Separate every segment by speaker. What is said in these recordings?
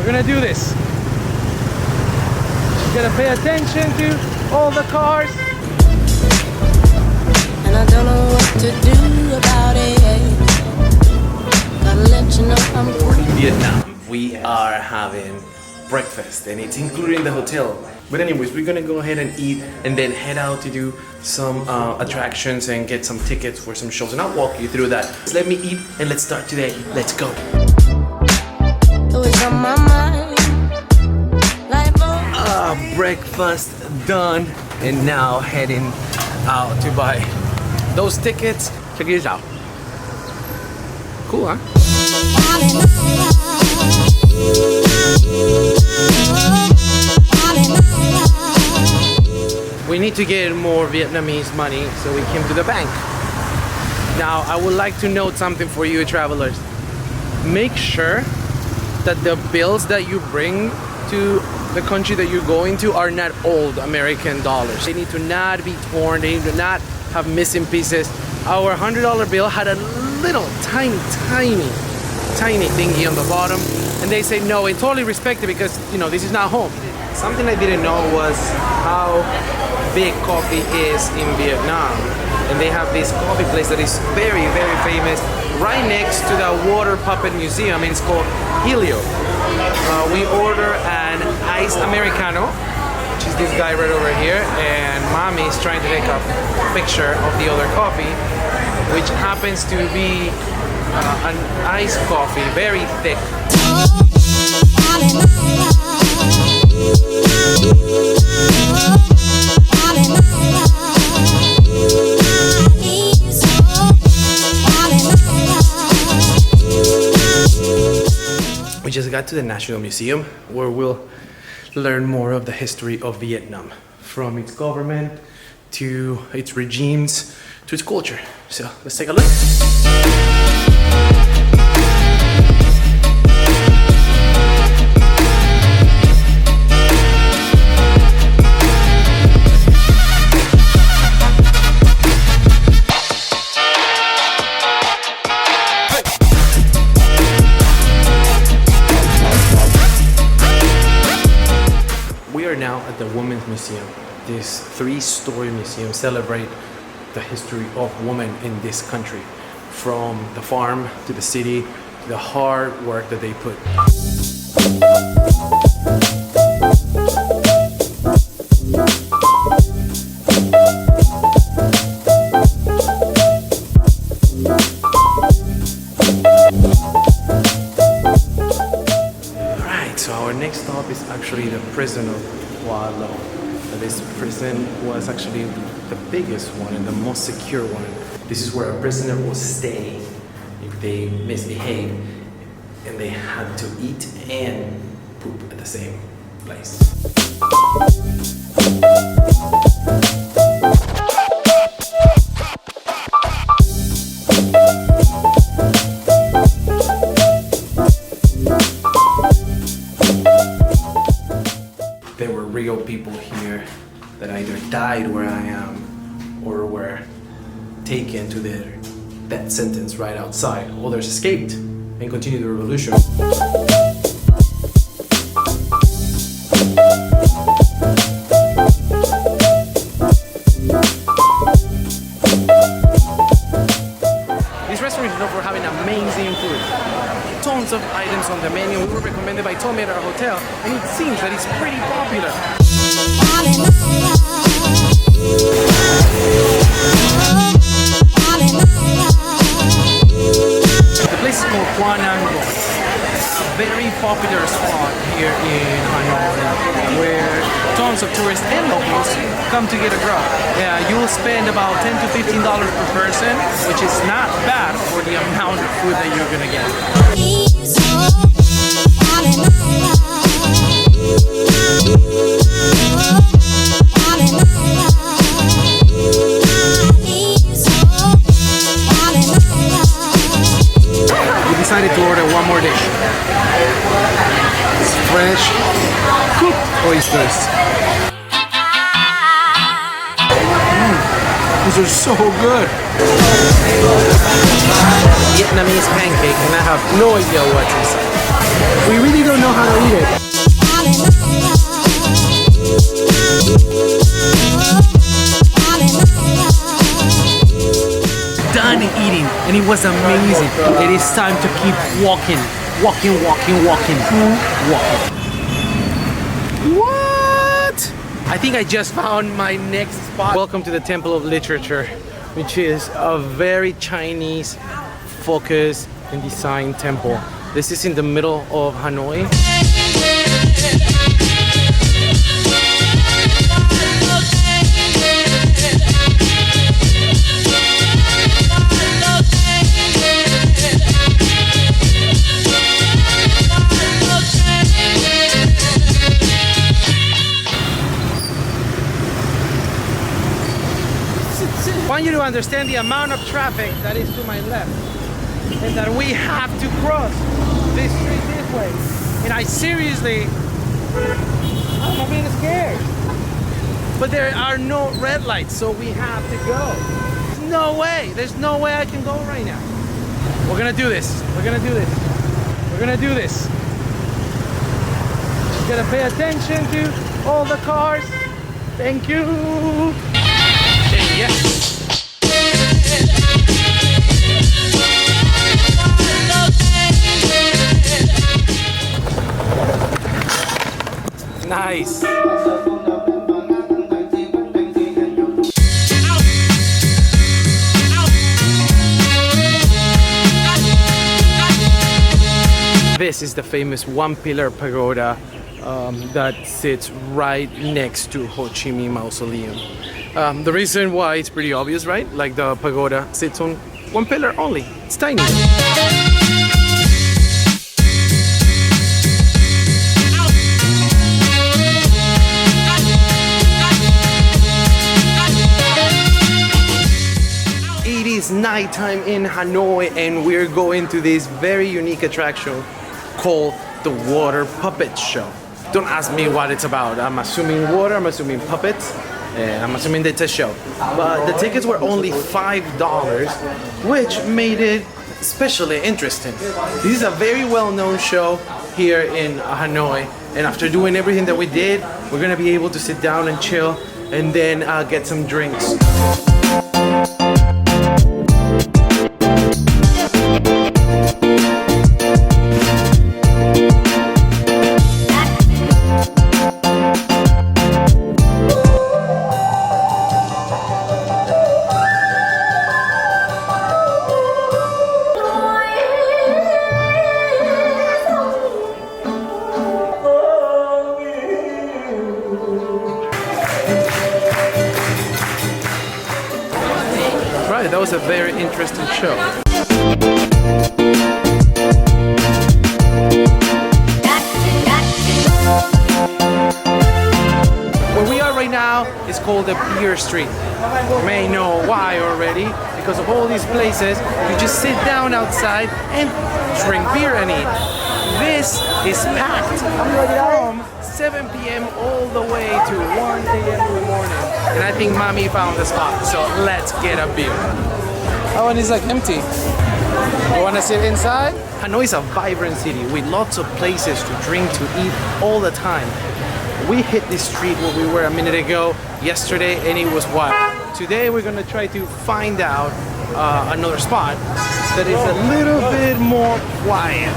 Speaker 1: We're gonna do this. You gotta pay attention to all the cars.
Speaker 2: And I don't know what to do about it. Gotta let you know I'm
Speaker 3: in Vietnam. We are having breakfast and it's included in the hotel. But anyways, we're gonna go ahead and eat and then head out to do some attractions and get some tickets for some shows, and I'll walk you through that. So let me eat and let's start today. Let's go.
Speaker 2: on my mind.
Speaker 3: Breakfast done, and now heading out to buy those tickets. Check this out. Cool, huh? We need to get more Vietnamese money, so we came to the bank. Now, I would like to note something for you travelers. Make sure that the bills that you bring to the country that you're going to are not old American dollars. They need to not be torn, they need to not have missing pieces. Our $100 bill had a little tiny thingy on the bottom, and they say no, I totally respect it because, you know, this is not home. Something I didn't know was how big coffee is in Vietnam. And they have this coffee place that is very, very famous right next to the water puppet museum, and it's called Helio. We order an iced Americano, which is this guy right over here, and mommy is trying to take a picture of the other coffee, which happens to be an iced coffee, very thick. We just got to the National Museum, where we'll learn more of the history of Vietnam, from its government to its regimes to its culture. So let's take a look. Now at the Women's Museum. This 3-story museum celebrates the history of women in this country, from the farm to the city to the hard work that they put. Alright, so our next stop is actually the prison of Calle. This prison was actually the biggest one and the most secure one. This is where a prisoner will stay if they misbehave, and they had to eat and poop at the same place. There were real people here that either died where I am or were taken to their death sentence right outside. Others escaped and continued the revolution. This restaurant is known for having amazing food. Tons of items on the menu. We were recommended by Tommy at our hotel, and it seems that it's pretty popular. The place is called Quán Ăn Ngon, a very popular spot here in Hanoi, where tons of tourists and locals come to get a grub. Yeah, you'll spend about $10 to $15 per person, which is not bad for the amount of food that you're gonna get. We decided to order one more dish. It's fresh cooked oysters. These are so good. Vietnamese pancake, and I have no idea what's inside. We really don't know how to eat it. It was amazing. It is time to keep walking. Walking. What? I think I just found my next spot. Welcome to the Temple of Literature, which is a very Chinese focused and designed temple. This is in the middle of Hanoi. I want you to understand the amount of traffic that is to my left and that we have to cross this street this way. And I'm a bit scared. But there are no red lights, so we have to go. There's no way I can go right now. We're gonna do this. We're gonna do this. Just gotta pay attention to all the cars. Thank you. And yes. Nice. This is the famous one-pillar pagoda that sits right next to Ho Chi Minh Mausoleum. The reason why it's pretty obvious, right? Like the pagoda sits on one pillar only. It's tiny. It is nighttime in Hanoi and we're going to this very unique attraction called the Water Puppet Show. Don't ask me what it's about. I'm assuming water, I'm assuming puppets, I'm assuming it's a show. But the tickets were only $5, which made it especially interesting. This is a very well-known show here in Hanoi, and after doing everything that we did, we're gonna be able to sit down and chill and then get some drinks. That was a very interesting show. Where we are right now is called the Beer&Street. You may know why already, because of all these places, you just sit down outside and drink beer and eat. This is packed from 7 p.m. all the way to 1 a.m. in the morning. And I think Mommy found the spot, so let's get a beer. Oh, and it's like empty. You wanna sit inside? Hanoi is a vibrant city with lots of places to drink, to eat all the time. We hit this street where we were a minute ago, yesterday, and it was wild. Today we're gonna try to find out another spot that is a little bit more quiet.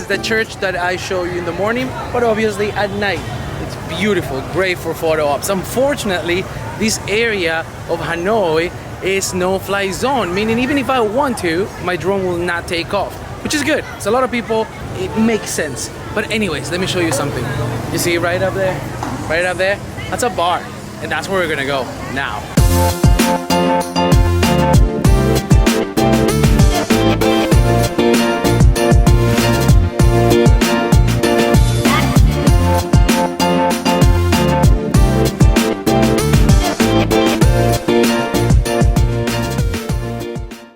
Speaker 3: The church that I show you in the morning, but obviously at night. It's beautiful, great for photo ops. Unfortunately, this area of Hanoi is no-fly zone, meaning even if I want to, my drone will not take off, which is good. It's a lot of people, it makes sense. But anyways, let me show you something. You see right up there? Right up there? That's a bar, and that's where we're gonna go now.